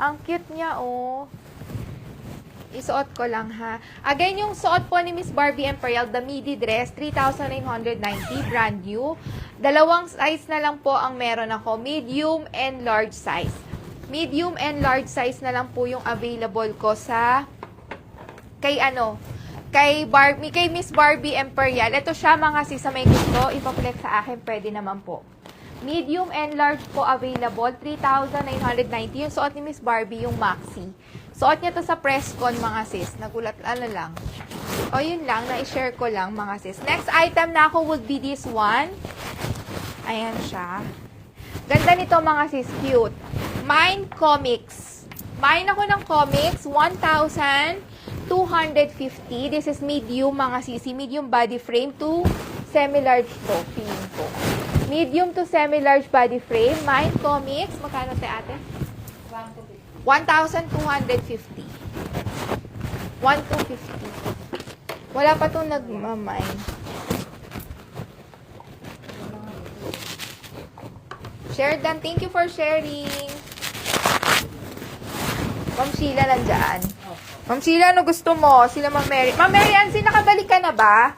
Ang cute niya, oh. Isuot ko lang, ha. Again, yung suot po ni Miss Barbie Imperial, the midi dress, 3,990, brand new. Dalawang size na lang po ang meron ako, medium and large size. Medium and large size na lang po yung available ko sa kay Miss Barbie Imperial. Ito siya, mga sis, sa may gusto, ipa-flex sa akin, pwede naman po. Medium and large po available, 3,990. Yung suot ni Miss Barbie, yung maxi. Suot niya to sa presscon, mga sis. Nagulat, lang. O, yun lang, na-share ko lang, mga sis. Next item na ako would be this one. Ayan siya. Ganda nito, mga sis. Cute. Mine Comics. Mine ako ng comics, 1,250. This is medium, mga sisi. Medium body frame to semi-large to. Feeling ko. Medium to semi-large body frame. Mine Comics. Magkano te ate? 1,250. 1,250. Wala pa itong nagmamine. Share dan. Thank you for sharing. Ma'am Sheila nandyan. Ma'am Sheila, ano gusto mo? Sila Ma'am Mary. Ma'am Mary Ansi, nakabalik ka na ba?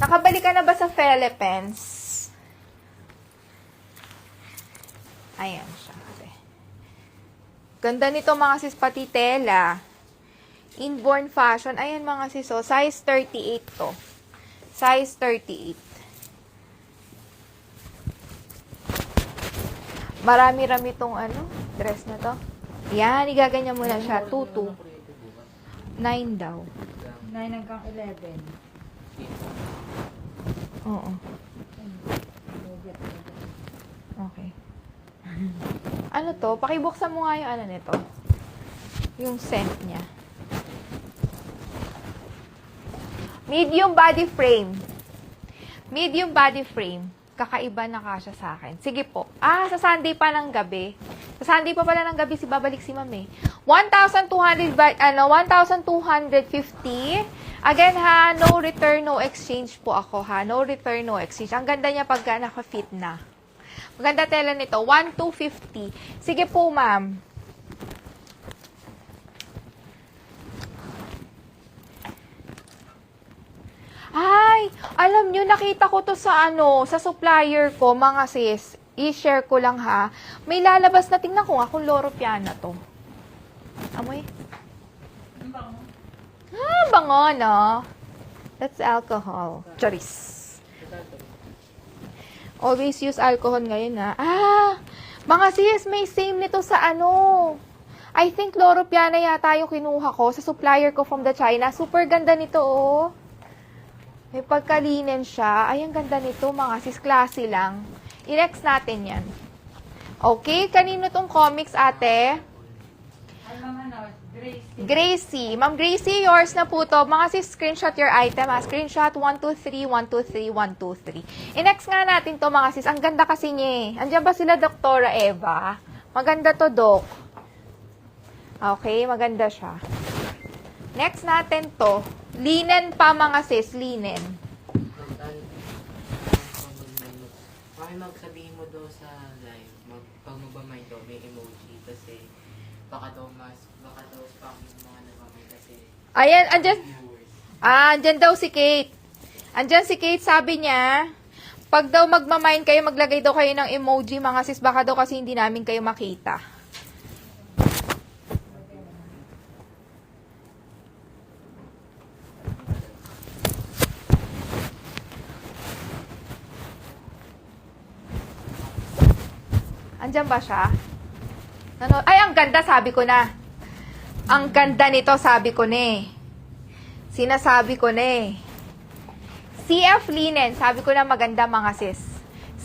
Nakabalik ka na ba sa Philippines? Ayan siya. Ganda nito, mga sis, pati tela. Inborn fashion. Ayan, mga sis, oh, size 38 to. Size 38. Marami-rami tong dress na to. Yan, igaganyan mo na siya. 2-2. 9 daw. 9 hanggang 11. Oo. Okay. Ano to? Pakibuksan mo nga yung nito. Yung scent niya. Medium body frame. Medium body frame. Kakaiba na kasya sa akin. Sige po. Sa Sunday pa ng gabi. Sa Sunday pa pala ng gabi, babalik si Ma'am eh. 1,250. Again ha, no return, no exchange po ako ha. No return, no exchange. Ang ganda niya pagka naka-fit na. Maganda tela nito. 1,250. Sige po, ma'am. Ay, alam nyo, nakita ko to sa sa supplier ko, mga sis. I-share ko lang ha. May lalabas na, tingnan ko nga kung Loro Piana to. Amoy? Bango, no? That's alcohol. Charis. Always use alcohol ngayon, ha? Mga sis, may same nito sa I think Loro Piana yata yung kinuha ko sa supplier ko from the China. Super ganda nito, oh. May pagkalinen siya. Ay, ang ganda nito, mga sis. Classy lang. I-next natin yan. Okay, kanino tong comics, ate? Ay, mga Gracie. Ma'am Gracie, yours na po to. Mga sis, screenshot your item, ha? Screenshot 123, 123, 123. I-next nga natin to, mga sis. Ang ganda kasi niya eh. Andiyan ba sila, Doktora Eva? Maganda to, Dok. Okay, maganda siya. Next natin to. Linen pa, mga sis. Linen. Bakit magsabihin mo daw sa live, pag magbamay daw, may emoji kasi baka daw spam yung mga nabamay kasi Ayan, andyan. viewers. Andyan daw si Kate. Andyan si Kate, sabi niya, pag daw magmamine kayo, maglagay daw kayo ng emoji, mga sis, baka daw kasi hindi namin kayo makita. Andyan ba siya? Ay, ang ganda, sabi ko na. Ang ganda nito, sabi ko na eh. Sinasabi ko na eh. CF Linen, sabi ko na maganda, mga sis.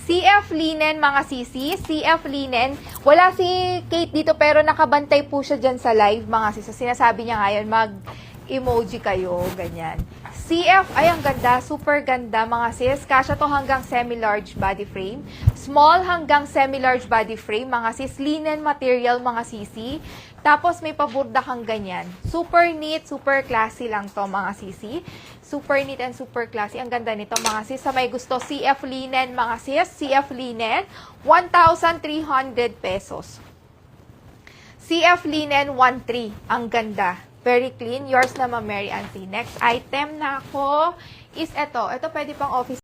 CF Linen, mga sisi. CF Linen. Wala si Kate dito pero nakabantay po siya dyan sa live, mga sis. So, sinasabi niya ngayon, mag-emoji kayo, ganyan. CF, ay ang ganda, super ganda, mga sis. Kasya to hanggang semi-large body frame. Small hanggang semi-large body frame, mga sis. Linen material, mga sisi. Tapos may paburda kang ganyan. Super neat, super classy lang to, mga sisi. Super neat and super classy. Ang ganda nito, mga sis. Sa may gusto, CF linen, mga sis. CF linen, 1,300 pesos. CF linen 1,300. Ang ganda. Very clean. Yours naman, Mary Auntie. Next item na ako is ito. Ito pwede pang office